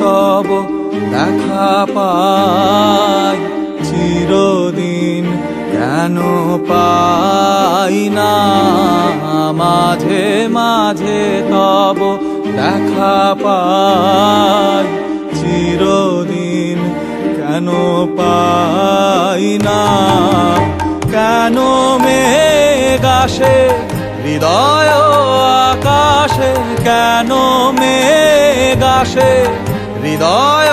তব দেখা পাই চিরদিন কেন পাই না মাঝে মাঝে তব দেখা পাই চিরদিন কেন পাই না কেন মেঘ আসে হৃদয় আকাশে কেন মেঘ আসে হৃদয়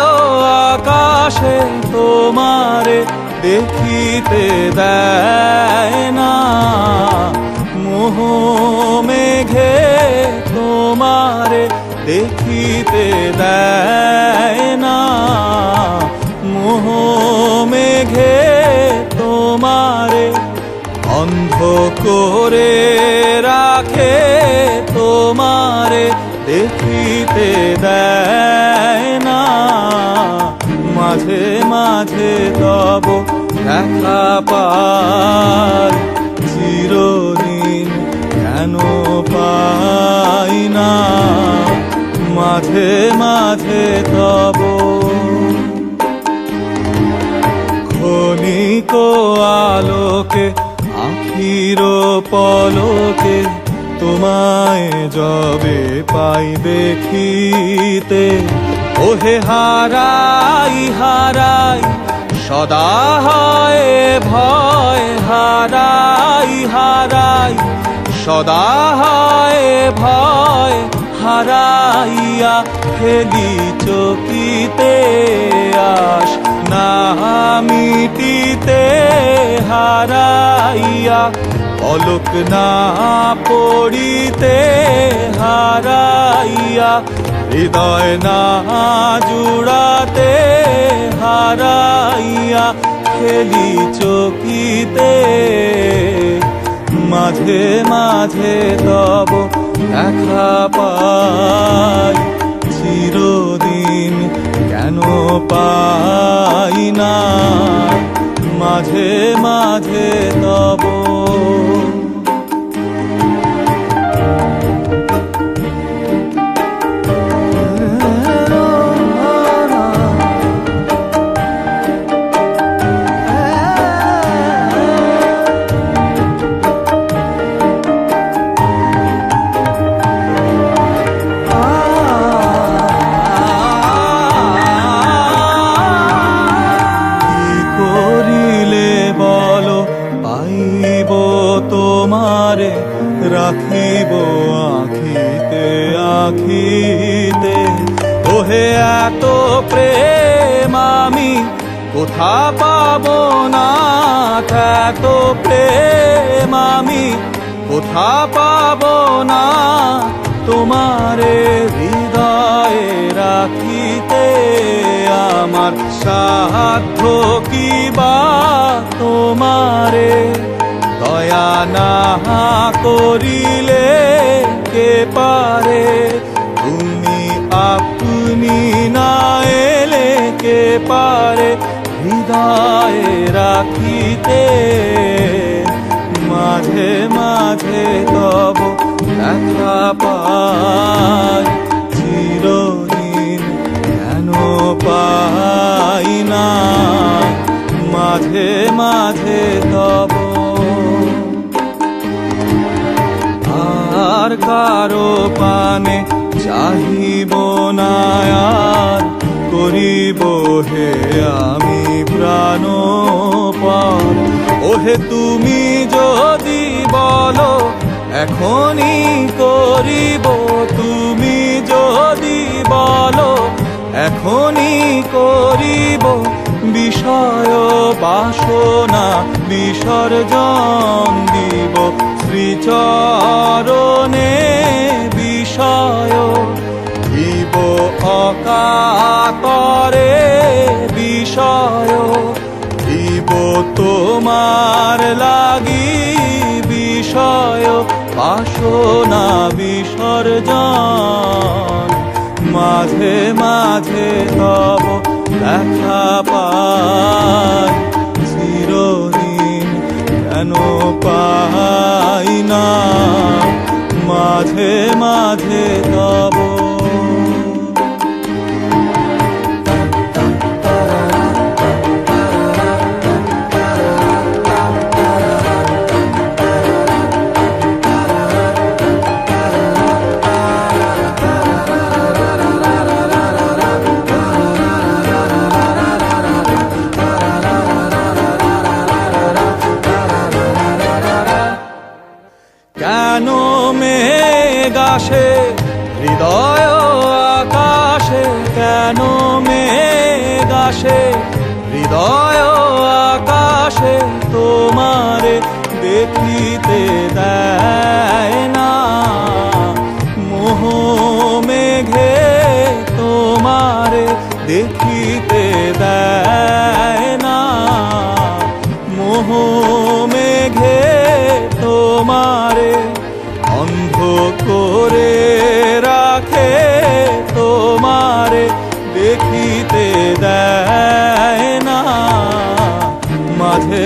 আকাশে তোমারে দেখিতে দেয় না মোহ মেঘে তোমারে দেখিতে দেয় না মোহ মেঘে তোমারে অন্ধ করে রাখে তোমারে দেখিতে দেয় না মাঝে মাঝে তব দেখা পাই চিরদিন কেন পাই না মাঝে মাঝে তব ক্ষণিক আলোকে আখির পলকে তোমায় যবে পাই দেখিতে ওহে হারাই হারাই সদা হয় ভয় হারাই হারাই সদা হয় ভয় হারাইয়া ফেলি চকিতে আস না মিটিতে হারাইয়া পলক না পড়িতে হারাইয়া হৃদয় না জুড়াতে হারাইয়া খেলি চকিতে মাঝে মাঝে তব দেখা পাই চিরদিন কেন পাই না মাঝে মাঝে তব তোমারে রাখিব আখিতে আখিতে ওহে এত প্রেম আমি কোথা পাব না এত প্রেম আমি কোথা পাব না তোমারে হৃদয়ে রাখিতে আমার সাধ্য কি বা তোমারে দয়া না করিলে কে পারে তুমি আপনি না এলে কে পারে হৃদয়ে রাখিতে মাঝে মাঝে তব দেখা পাই চিরদিন কেন পাই না মাঝে মাঝে তব আর কারো পানে চাহিব না আর করিব হে আমি প্রাণপণ ওহে তুমি যদি বলো এখনই করিব তুমি যদি বলো এখনই করিব বিষয় বাসনা বিসর্জন দিব শ্রীচরণে বিষয় দিব অকাতরে বিষয় দিব তোমার লাগি বিষয় বাসনা বিসর্জন মাঝে মাঝে তব দেখা পাই চিরদিন কেন পাই না মাঝে মাঝে তব আসে হৃদয় আকাশে, কেন মেঘ আসে হৃদয় আকাশে, তোমারে দেখিতে দেয় না। মোহ মেঘে তোমারে দেখিতে দেয় না। মোহ মেঘে তোমারে অন্ধ করে রাখে, তোমারে দেখিতে দেয় না। মাঝে